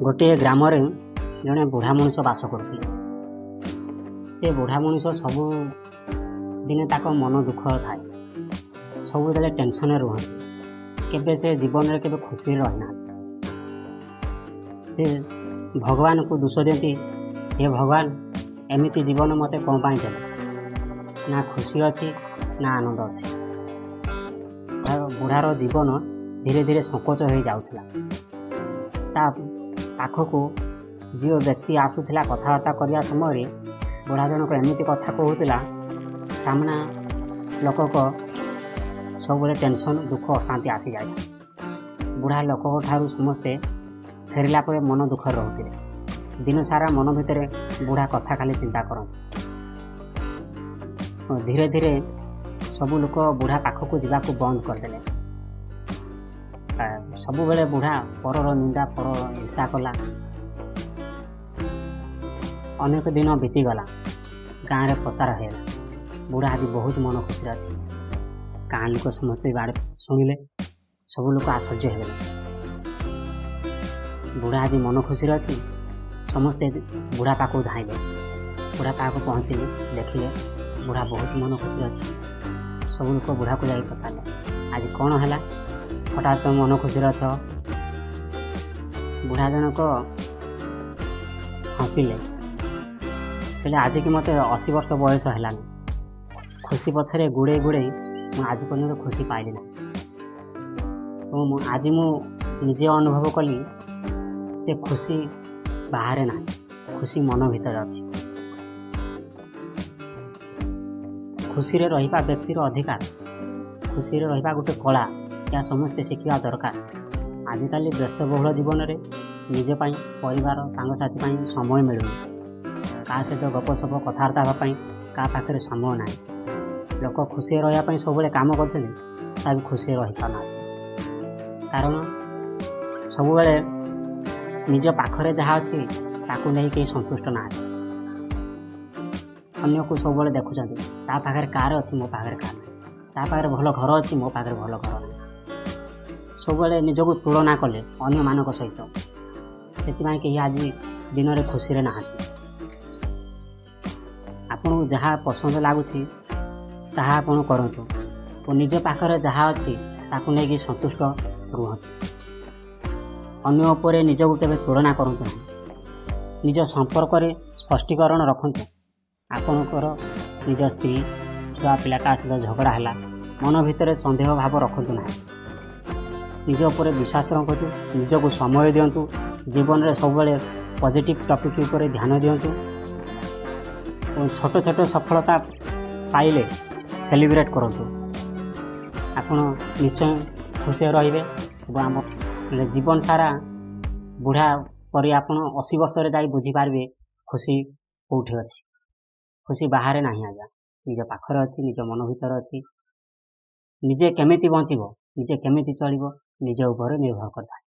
ଗୋଟିଏ ଗ୍ରାମରେ ଜଣେ ବୁଢ଼ା ମଣିଷ ବାସ କରୁଥିଲେ। ସେ ବୁଢ଼ା ମଣିଷ ସବୁ ଦିନେ ତାଙ୍କ ମନ ଦୁଃଖ ଥାଏ, ସବୁବେଳେ ଟେନସନରେ ରୁହନ୍ତି, କେବେ ସେ ଜୀବନରେ କେବେ ଖୁସିରେ ରହିନାହାନ୍ତି। ସେ ଭଗବାନଙ୍କୁ ଦୋଷ ଦିଅନ୍ତି, ହେ ଭଗବାନ, ଏମିତି ଜୀବନ ମୋତେ କ'ଣ ପାଇଁ ଦେଲେ? ନା ଖୁସି ଅଛି ନା ଆନନ୍ଦ ଅଛି। ବୁଢ଼ାର ଜୀବନ ଧୀରେ ଧୀରେ ସଙ୍କୋଚ ହୋଇଯାଉଥିଲା। ତା ପାଖକୁ ଯେଉଁ ବ୍ୟକ୍ତି ଆସୁଥିଲା କଥାବାର୍ତ୍ତା କରିବା ସମୟରେ ବୁଢ଼ା ଜଣକ ଏମିତି କଥା କହୁଥିଲା, ସାମ୍ନା ଲୋକଙ୍କ ସବୁବେଳେ ଟେନସନ୍, ଦୁଃଖ, ଅଶାନ୍ତି ଆସିଯାଏ। ବୁଢ଼ା ଲୋକଙ୍କ ଠାରୁ ସମସ୍ତେ ଫେରିଲା ପରେ ମନ ଦୁଃଖରେ ରହୁଥିଲେ। ଦିନସାରା ମନ ଭିତରେ ବୁଢ଼ା କଥା ଖାଲି ଚିନ୍ତା କରନ୍ତି। ଧୀରେ ଧୀରେ ସବୁ ଲୋକ ବୁଢ଼ା ପାଖକୁ ଯିବାକୁ ବନ୍ଦ କରିଦେଲେ। ସବୁବେଳେ ବୁଢ଼ା ପରର ନିନ୍ଦା, ପରର ହିଂସା କଲା। ଅନେକ ଦିନ ବିତିଗଲା। ଗାଁରେ ପ୍ରଚାର ହେଲା, ବୁଢ଼ା ଆଜି ବହୁତ ମନ ଖୁସିରେ ଅଛି। ଗାଁ ଲୋକ ସମସ୍ତେ ଶୁଣିଲେ, ସବୁ ଲୋକ ଆଶ୍ଚର୍ଯ୍ୟ ହେଲେ। ବୁଢ଼ା ଆଜି ମନ ଖୁସିରେ ଅଛି। ସମସ୍ତେ ବୁଢ଼ା ପାଖକୁ ଧାଇଁଲେ। ବୁଢ଼ା ପାଖକୁ ପହଞ୍ଚିଲେ, ଦେଖିଲେ ବୁଢ଼ା ବହୁତ ମନ ଖୁସିରେ ଅଛି। ସବୁ ଲୋକ ବୁଢ଼ାକୁ ଯାଇ ପଚାରିଲେ, ଆଜି କ'ଣ ହେଲା? ହଠାତ୍ ତୁମେ ମନ ଖୁସିରେ ଅଛ? ବୁଢ଼ା ଜଣକ ହସିଲେ, କହିଲେ ଆଜିକି ମୋତେ 80 ବର୍ଷ ବୟସ ହେଲାନି। ଖୁସି ପଛରେ ଗୁଡ଼େଇ ଗୁଡ଼େଇ ମୁଁ ଆଜି ପର୍ଯ୍ୟନ୍ତ ଖୁସି ପାଇଲି ନାହିଁ। ଆଜି ମୁଁ ନିଜେ ଅନୁଭବ କଲି, ସେ ଖୁସି ବାହାରେ ନାହିଁ, ଖୁସି ମନ ଭିତରେ ଅଛି। ଖୁସିରେ ରହିବା ବ୍ୟକ୍ତିର ଅଧିକାର। ଖୁସିରେ ରହିବା ଗୋଟେ କଳା, ଏହା ସମସ୍ତେ ଶିଖିବା ଦରକାର। ଆଜିକାଲି ବ୍ୟସ୍ତବହୁଳ ଜୀବନରେ ନିଜ ପାଇଁ, ପରିବାର, ସାଙ୍ଗସାଥି ପାଇଁ ସମୟ ମିଳୁନି। କାହା ସହିତ ଗପସପ, କଥାବାର୍ତ୍ତା ହେବା ପାଇଁ କାହା ପାଖରେ ସମୟ ନାହିଁ। ଲୋକ ଖୁସିରେ ରହିବା ପାଇଁ ସବୁବେଳେ କାମ କରୁଛନ୍ତି, ତାକୁ ଖୁସିରେ ରହିପାରୁନାହାନ୍ତି। କାରଣ ସବୁବେଳେ ନିଜ ପାଖରେ ଯାହା ଅଛି ତାକୁ ନେଇ କେହି ସନ୍ତୁଷ୍ଟ ନାହାନ୍ତି। ଅନ୍ୟକୁ ସବୁବେଳେ ଦେଖୁଛନ୍ତି, ତା ପାଖରେ କାର୍ ଅଛି, ମୋ ପାଖରେ କାର୍ ନାହିଁ। ତା ପାଖରେ ଭଲ ଘର ଅଛି, ମୋ ପାଖରେ ଭଲ ଘର ନାହିଁ। ସବୁବେଳେ ନିଜକୁ ତୁଳନା କଲେ ଅନ୍ୟମାନଙ୍କ ସହିତ। ସେଥିପାଇଁ କେହି ଆଜି ଦିନରେ ଖୁସିରେ ନାହାନ୍ତି। ଆପଣଙ୍କୁ ଯାହା ପସନ୍ଦ ଲାଗୁଛି ତାହା ଆପଣ କରନ୍ତୁ ଓ ନିଜ ପାଖରେ ଯାହା ଅଛି ତାକୁ ନେଇକି ସନ୍ତୁଷ୍ଟ ରୁହନ୍ତୁ। ଅନ୍ୟ ଉପରେ ନିଜକୁ କେବେ ତୁଳନା କରନ୍ତୁ ନାହିଁ। ନିଜ ସମ୍ପର୍କରେ ସ୍ପଷ୍ଟୀକରଣ ରଖନ୍ତୁ। ଆପଣଙ୍କର ନିଜ ସ୍ତ୍ରୀ, ଛୁଆ ପିଲା କାହା ସହିତ ଝଗଡ଼ା ହେଲା, ମନ ଭିତରେ ସନ୍ଦେହ ଭାବ ରଖନ୍ତୁ ନାହିଁ। ନିଜ ଉପରେ ବିଶ୍ୱାସ ରଖନ୍ତୁ, ନିଜକୁ ସମୟ ଦିଅନ୍ତୁ। ଜୀବନରେ ସବୁବେଳେ ପଜିଟିଭ୍ ଟପିକ୍ ଉପରେ ଧ୍ୟାନ ଦିଅନ୍ତୁ ଏବଂ ଛୋଟ ଛୋଟ ସଫଳତା ପାଇଲେ ସେଲିବ୍ରେଟ୍ କରନ୍ତୁ। ଆପଣ ନିଶ୍ଚୟ ଖୁସିରେ ରହିବେ ଏବଂ ଆମ ଜୀବନ ସାରା ବୁଢ଼ା ପରି ଆପଣ 80 ବର୍ଷରେ ଯାଇ ବୁଝିପାରିବେ ଖୁସି କେଉଁଠି ଅଛି। ଖୁସି ବାହାରେ ନାହିଁ ଆଜ୍ଞା, ନିଜ ପାଖରେ ଅଛି, ନିଜ ମନ ଭିତରେ ଅଛି। ନିଜେ କେମିତି ବଞ୍ଚିବ, ନିଜେ କେମିତି ଚଳିବ, ନିଜ ଉପରେ ନିର୍ଭର କରିଥାଏ।